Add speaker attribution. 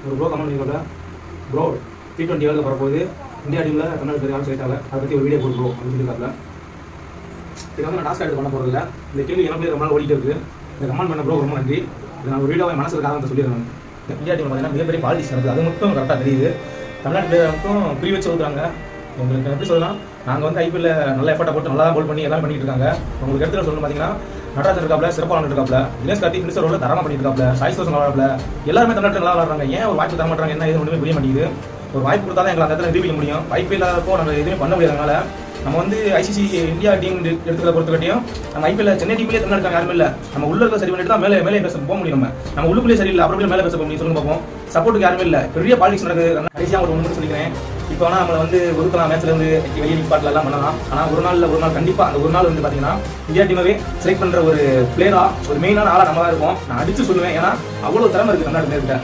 Speaker 1: ஒரு bro comment பண்ணியிருக்காங்க, bro T20 world cup வரப்போகுது, இந்தியா டீமில் தமிழ்நாடு பேர் யாரும் சேர்த்தாங்க, அதை பற்றி ஒரு வீடியோ போட்டு ப்ரோ அப்படின்னு சொல்லியிருக்காங்க. இது வந்து நான் டாஸ்க் எடுத்து பண்ண போகிறதில்ல, இந்த கேள்வி எனக்கு ரொம்ப நாள் ஓடிட்டு இருக்குது. இந்த கமெண்ட் பண்ண ப்ரோ ரொம்ப நன்றி. இது நான் ஒரு வீடியோவை மனசுக்கு காரணத்தை சொல்லிடுறேன். இந்தியா டீம் பார்த்தீங்கன்னா மிகப்பெரிய பாலிடிக்ஸ் நடக்குது, அது மட்டும் கரெக்டாக தெரியுது. தமிழ்நாட்டு பிளேயர் மட்டும் புரி வச்சு சொல்கிறாங்க. உங்களுக்கு எப்படி சொல்லலாம், நாங்கள் வந்து ஐபிஎல்ல நல்ல எஃபர்ட்டை போட்டு நல்லா போல் பண்ணி எல்லாம் பண்ணிட்டு இருக்காங்க. உங்களுக்கு இடத்துல சொல்லணும் பார்த்தீங்கன்னா நடராஜன் இருக்காப்ல, சிறப்பாக விளாண்டுருக்காப்ல, தினேஷ் கார்த்திக் ஃபினிஷர் ரோல தரமாக பண்ணிட்டு இருக்காப்ல, சாய் சோசன் விளாட்ல, எல்லாருமே தமிழ்நாட்டில் நல்லா விளாட்றாங்க. ஏன் ஒரு வாய்ப்பு தர மாட்டாங்க, என்ன இது ஒன்றுமே புரிய மாட்டேங்குது. ஒரு வாய்ப்பு கொடுத்தா தான் எங்களை அந்த இடத்துல நிரூபிக்க முடியும். வாய்ப்பு இல்லாதப்போ நம்ம எதுவுமே பண்ண முடியாதனால நம்ம வந்து ஐசிசி இந்தியா டீம் எடுத்துக்கிற பொறுத்தவரையும் நம்ம ஐபிஎல்ல சென்னை டீம்லேயே தமிழ்நாடு யாருமே இல்லை. நம்ம உள்ள சரி பண்ணிட்டு தான் மேலே பேச போக முடியும். நம்ம உள்ளுக்குள்ளே சரியில்லை, அப்புறம் மேலே பேச போக முடியும். சொல்லுங்க பார்ப்போம். சப்போர்ட்டுக்கு யாருமே இல்லை, பெரிய பாலிடிக்ஸ் நடக்குது. கடைசியாக ஒரு ஒன்று சொல்லிக்கிறேன், இப்போ வேணா நம்மளை வந்து ஒதுக்கலாம், மேட்ச்ல இருந்து வெளியே நிப்பாட்டில் எல்லாம் பண்ணலாம். ஆனால் ஒரு நாள் கண்டிப்பாக அந்த ஒரு நாள் வந்து பார்த்தீங்கன்னா இந்தியா டீமாவே செலக்ட் பண்ணுற ஒரு பிளேயரா, ஒரு மெயினான ஆளாக நம்ம தான் இருப்போம். நான் அடிச்சு சொல்லுவேன், ஏன்னா அவ்வளோ திறமை இருக்குது தமிழ்நாடு பிளேயர்கிட்ட.